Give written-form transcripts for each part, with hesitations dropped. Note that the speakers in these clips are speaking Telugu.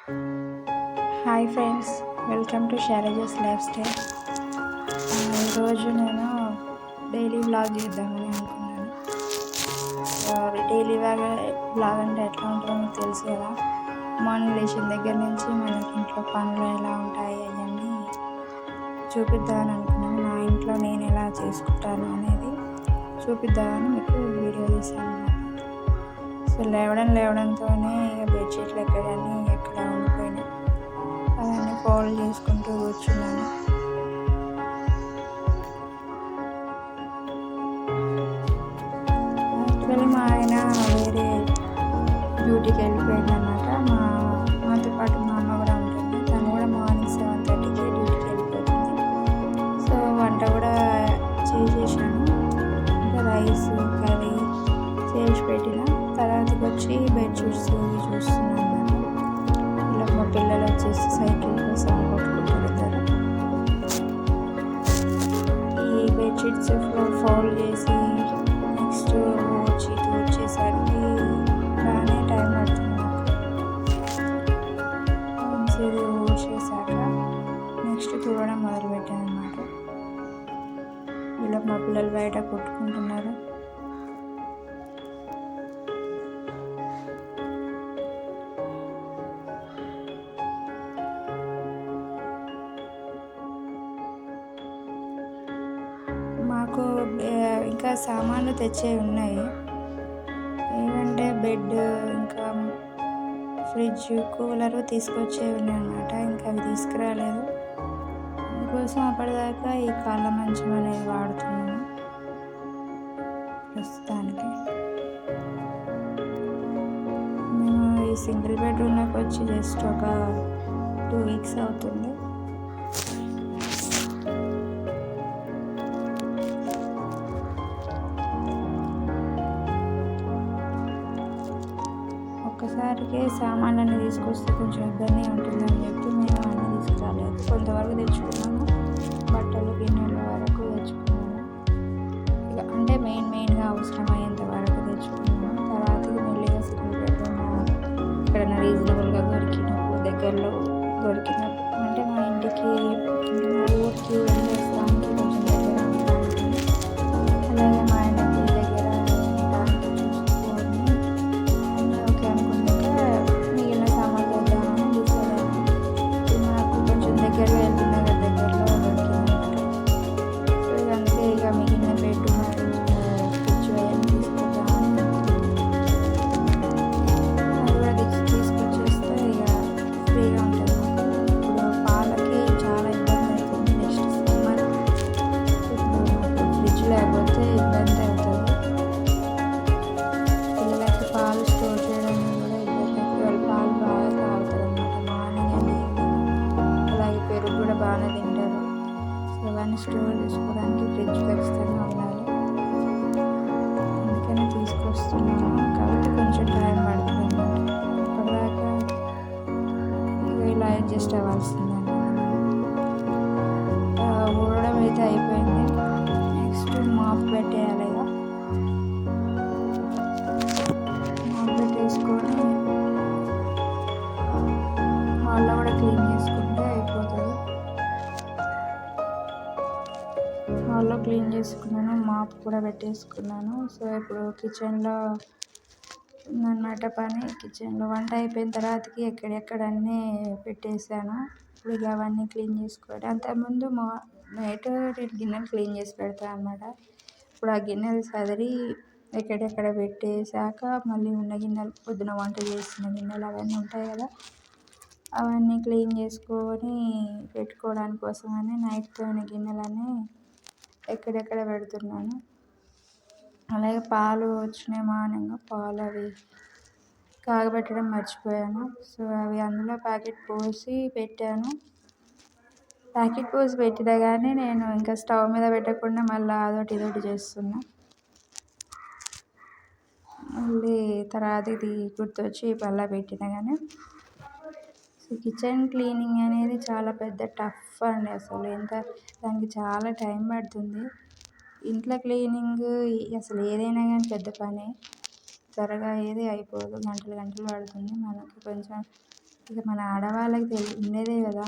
Hi friends, welcome to Shailaja's life style. ఈరోజు నేను డైలీ వ్లాగ్ చేద్దామని అనుకున్నాను. డైలీ వ్లాగ్ అంటే ఎట్లా ఉంటుందో మీకు తెలుసు కదా. మార్నింగ్ లేచిన దగ్గర నుంచి మనకి ఇంట్లో పనులు ఎలా ఉంటాయి అవన్నీ చూపిద్దామని అనుకున్నాను. నా ఇంట్లో నేను ఎలా చేసుకుంటాను అనేది చూపిద్దామని మీకు వీడియో తీసాను అన్నమాట. సో లేవడంతోనే ఇక బెడ్షీట్లు ఎక్కడ ఉండిపోయినాయి అవన్నీ ఫోల్డ్ చేసుకుంటూ కూర్చున్నాను. యాక్చువల్లీ మా ఆయన వేరే డ్యూటీకి వెళ్ళిపోయింది అన్నమాట. మాతో పాటు మా అమ్మ కూడా ఉంటుంది. తను కూడా మార్నింగ్ 7:30కి డ్యూటీకి వెళ్ళిపోతుంది. సో వంట కూడా చేసేసాను. ఇంకా రైస్ కర్రీ చేసి పెట్టిన తర్వాతకి వచ్చి బెడ్షీట్స్ చూస్తున్నాను అన్నమాట. ఇలా మా పిల్లలు వచ్చేసి సైకిల్ కోసం కొట్టుకుంటారు ఇద్దరు. ఈ బెడ్షీట్స్ ఫోల్డ్ చేసి నెక్స్ట్ వచ్చేసరికి బాగానే టైం పడుతుంది నాకు. ఇది వచ్చేసాక నెక్స్ట్ చూడడం మొదలుపెట్టాను అన్నమాట. ఇలా మా పిల్లలు బయట కొట్టుకుంటున్నారు. మాకు ఇంకా సామాన్లు తెచ్చేవి ఉన్నాయి. ఏమంటే బెడ్, ఇంకా ఫ్రిడ్జ్, కూలరు తీసుకొచ్చేవి ఉన్నాయి అన్నమాట. ఇంకా అవి తీసుకురాలేదు. అందుకోసం అప్పటిదాకా ఈ కాళ్ళ మంచం అనేది వాడుతున్నాను ప్రస్తుతానికి. మేము ఈ సింగిల్ బెడ్రూమ్లోకి వచ్చి జస్ట్ ఒక 2 వీక్స్ అవుతుంది. ఒక్కసారికి సామాన్లన్నీ తీసుకొస్తే కొంచెం ఇబ్బంది ఉంటుందని చెప్పి మేము అన్నీ తీసుకురాలేదు. కొంతవరకు తెచ్చుకున్నాము. బట్టలు గిన్నెల వరకు తెచ్చుకున్నాము. ఇక అంటే మెయిన్గా అవసరమయ్యేంత వరకు తెచ్చుకున్నాము. తర్వాతకి మెల్లిగా సింగిల్ బెడ్రూమ్ ఎక్కడైనా రీజనబుల్గా దొరికినప్పుడు, దగ్గరలో దొరికినప్పుడు, అంటే మా ఇంటికి మా ఊరికి వెళ్ళేసడానికి కొంచెం దగ్గర ఉంటుంది. అలాగే మా ఆయనకి దగ్గర ఉండడానికి చూసుకొని ఓకే అనుకున్నాక మిగిలిన సామాన్లు తెద్దామని డిసైడ్ అయ్యాను. నాకు కొంచెం దగ్గరలో వెళ్తున్నా కదా, దగ్గరలో దొరికిందన్నమాట. సో అందుకే ఇక మిగిలిన బెడ్ మరియు ఫ్రిడ్జ్ అవన్నీ తీసుకొద్దామని అది కూడా తీసుకొచ్చేస్తే ఇక ఫ్రీగా ఉంటుంది మాకు. ఇప్పుడు పాలకి చాలా ఇబ్బంది అవుతుంది. నెక్స్ట్ సమ్మర్ ఇప్పుడు మాకు ఫ్రిడ్జ్ లేకపోతే ఇబ్బంది అవుతుంది. పిల్లలకి పాలు స్టోర్ చేయడానికి కూడా ఇబ్బంది అవుతుంది. వాళ్ళు పాలు బాగా తాగుతారు అన్నమాట, మార్నింగ్ అండ్ ఈవినింగ్. అలాగే పెరుగు కూడా బాగానే తింటారు. సో అవన్నీ స్టోర్ చేసుకోవడానికి ఫ్రిడ్జ్ ఖచ్చితంగా ఉండాలి. అందుకనే తీసుకొస్తున్నాను. కాబట్టి కొంచెం టైం పడుతుంది అన్నమాట. అప్పటిదాకా ఇక ఇలా అడ్జస్ట్ అవ్వాల్సిందండి. ఊడడం అయితే అయిపోయింది. నెక్స్ట్ మాప్ పెట్టేయాలి. ఇక మాప్ పెట్టేసుకొని హాల్లో కూడా క్లీన్ చేసుకుంటే అయిపోతుంది. హాల్లో క్లీన్ చేసుకున్నాను, మాప్ కూడా పెట్టేసుకున్నాను. సో ఇప్పుడు కిచెన్లో ఉందన్నమాట పని. కిచెన్లో వంట అయిపోయిన తర్వాతకి ఎక్కడెక్కడ అన్నీ పెట్టేసాను. ఇప్పుడు ఇక అవన్నీ క్లీన్ చేసుకోవాలి. అంతకుముందు నైట్ గిన్నెలు క్లీన్ చేసి పెడతాను అన్నమాట. ఇప్పుడు ఆ గిన్నెలు సదిరి ఎక్కడెక్కడ పెట్టేశాక మళ్ళీ ఉన్న గిన్నెలు, పొద్దున వంట చేసిన గిన్నెలు అవన్నీ ఉంటాయి కదా, అవన్నీ క్లీన్ చేసుకొని పెట్టుకోవడానికి కోసమని నైట్తోని గిన్నెలన్నీ ఎక్కడెక్కడ పెడుతున్నాను. అలాగే పాలు వచ్చినాయి మార్నింగ్. పాలు అవి కాగబెట్టడం మర్చిపోయాను. సో అవి అందులో ప్యాకెట్ పోసి పెట్టాను. ప్యాకెట్ పోసి పెట్టినా కానీ నేను ఇంకా స్టవ్ మీద పెట్టకుండా మళ్ళీ అదొకటి ఇదొకటి చేస్తున్నా. మళ్ళీ తర్వాత ఇది గుర్తొచ్చి మళ్ళీ పెట్టినా కానీ. సో కిచెన్ క్లీనింగ్ అనేది చాలా పెద్ద టఫ్ అండి. అసలు దానికి చాలా టైం పడుతుంది. ఇంట్లో క్లీనింగ్ అసలు ఏదైనా కానీ పెద్ద పనే. త్వరగా ఏది అయిపోదు, గంటలు పడుతుంది. మనకి కొంచెం ఇక మన ఆడవాళ్ళకి ఉండేదే కదా,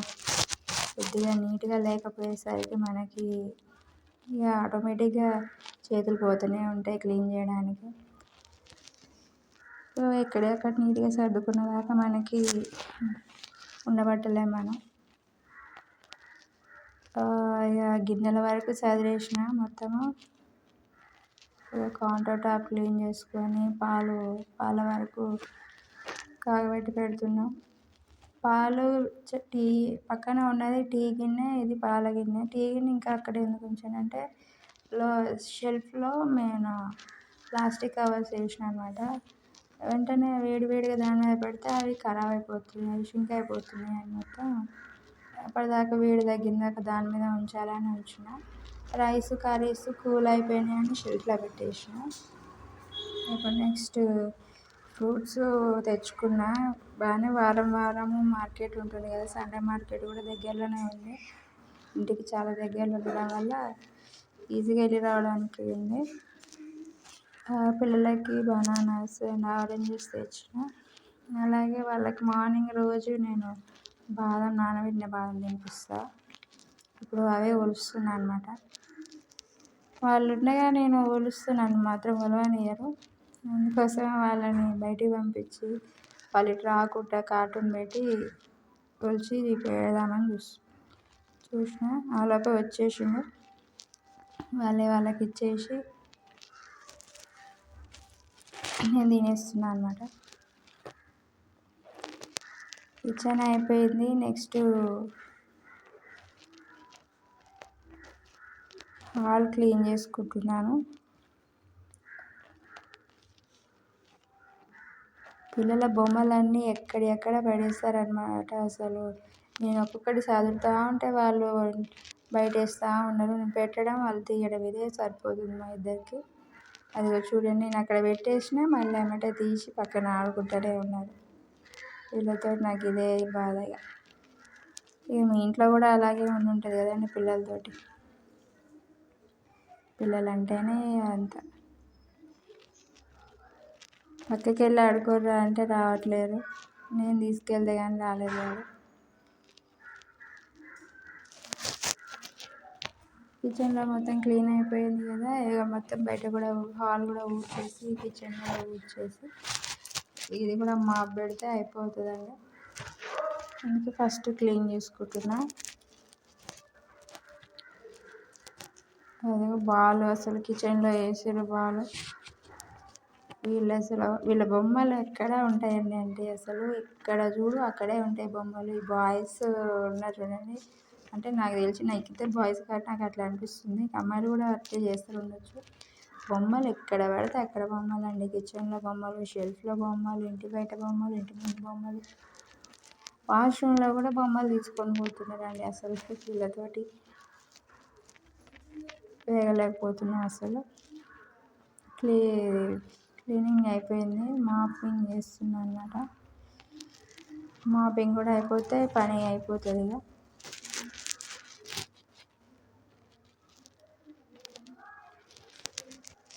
కొద్దిగా నీట్గా లేకపోయేసరికి మనకి ఇక ఆటోమేటిక్గా చేతులు పోతూనే ఉంటాయి క్లీన్ చేయడానికి. సో ఎక్కడెక్కడ నీట్గా సర్దుకున్న దాకా మనకి ఉండబట్టలేం మనం. ఇక గిన్నెల వరకు సదిరేసిన మొత్తము. కౌంటర్ టాప్ క్లీన్ చేసుకొని పాల వరకు కాగబెట్టి పెడుతున్నాం. పాలు టీ పక్కన ఉన్నది టీ గిన్నె, ఇది పాల గిన్నె. టీ గిన్నె ఇంకా అక్కడ ఎందుకు ఉంచానంటే షెల్ఫ్లో నేను ప్లాస్టిక్ కవర్స్ వేసిన అనమాట. వెంటనే వేడివేడిగా దాని మీద పెడితే అవి ఖరాబ్ అయిపోతున్నాయి, షింక్ అయిపోతున్నాయి మొత్తం. అప్పటిదాకా వేడి తగ్గిందాక దాని మీద ఉంచాలని ఉంచిన. రైస్ కర్రీస్ కూల్ అయిపోయినాయని షెల్ఫ్లో పెట్టేసిన. ఇప్పుడు నెక్స్ట్ ఫ్రూట్స్ తెచ్చుకున్నా. బాగానే వారం వారము మార్కెట్ ఉంటుంది కదా, సండే మార్కెట్ కూడా దగ్గరలోనే ఉంది. ఇంటికి చాలా దగ్గరలో ఉండడం వల్ల ఈజీగా వెళ్ళి రావడానికి ఉంది. పిల్లలకి బనానాస్ అండ్ ఆరెంజెస్ తెచ్చిన. అలాగే వాళ్ళకి మార్నింగ్ రోజు నేను నానబెట్టిన బాదం తినిపిస్తా. ఇప్పుడు అవే ఒలుస్తున్నా అనమాట. వాళ్ళు ఉండగా నేను ఒలుస్తున్నాను మాత్రం ఒలవనియ్యరు. అందుకోసం వాళ్ళని బయటికి పంపించి వాళ్ళు ఇటు రాకుండా కార్టూన్ పెట్టి ఒలిచి పెడదామని చూసిన. ఆలోపే వచ్చేసిండు. వాళ్ళకి ఇచ్చేసి నేను తినేస్తున్నా అనమాట. కిచెన్ అయిపోయింది. నెక్స్ట్ హాల్ క్లీన్ చేసుకుంటున్నాను. పిల్లల బొమ్మలన్నీ ఎక్కడెక్కడ పడేస్తారనమాట. అసలు నేను ఒక్కొక్కటి చదువుతూ ఉంటే వాళ్ళు బయట వేస్తూ ఉన్నారు. నేను పెట్టడం వాళ్ళు తీయడం ఇదే సరిపోతుంది మా ఇద్దరికి. అదిగో చూడండి, నేను అక్కడ పెట్టేసిన మళ్ళీ ఏమంటే తీసి పక్కన ఆడుకుంటూనే ఉన్నారు. వీళ్ళతో నాకు ఇదే బాధ. ఇక మీ ఇంట్లో కూడా అలాగే ఉంటుంది కదండి పిల్లలతోటి. పిల్లలు అంటేనే అంత. పక్కకి వెళ్ళి ఆడుకోర్రా అంటే రావట్లేరు. నేను తీసుకెళ్తే కానీ రాలేదు వాడు. కిచెన్లో మొత్తం క్లీన్ అయిపోయింది కదా. ఇక మొత్తం బయట కూడా హాల్ కూడా ఊడ్చేసి కిచెన్ కూడా ఊడ్చేసి ఇది కూడా మాప్ పెడితే అయిపోతుందండి. అందుకే ఫస్ట్ క్లీన్ చేసుకుంటున్నా. అదే బాల్ అసలు కిచెన్లో వేసారు బాల్. వీళ్ళ బొమ్మలు ఎక్కడ ఉంటాయండి అంటే అసలు ఎక్కడ చూడు అక్కడే ఉంటాయి బొమ్మలు. ఈ బాయ్స్ ఉన్నారు చూడండి, అంటే నాకు తెలిసి నాకు ఇద్దరు బాయ్స్ కాబట్టి నాకు అట్లా అనిపిస్తుంది. అమ్మాయిలు కూడా అట్లే చేస్తూ ఉండొచ్చు. బొమ్మలు ఎక్కడ పడితే అక్కడ బొమ్మలు అండి. కిచెన్లో బొమ్మలు, షెల్ఫ్లో బొమ్మలు, ఇంటి బయట బొమ్మలు, ఇంటి ముందు బొమ్మలు, వాష్రూమ్లో కూడా బొమ్మలు తీసుకొని పోతున్నారండి. అసలు వీళ్ళతోటి వేయలేకపోతున్నాం అసలు. క్లీనింగ్ అయిపోయింది. మాపింగ్ చేస్తున్నా అన్నమాట. మాపింగ్ కూడా అయిపోతే పని అయిపోతుంది ఇక.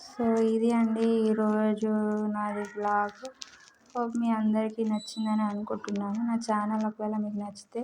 సో ఇది అండి ఈరోజు నాది బ్లాగ్. హోప్ మీ అందరికీ నచ్చిందని అనుకుంటున్నాను. నా ఛానల్ ఒకవేళ మీకు నచ్చితే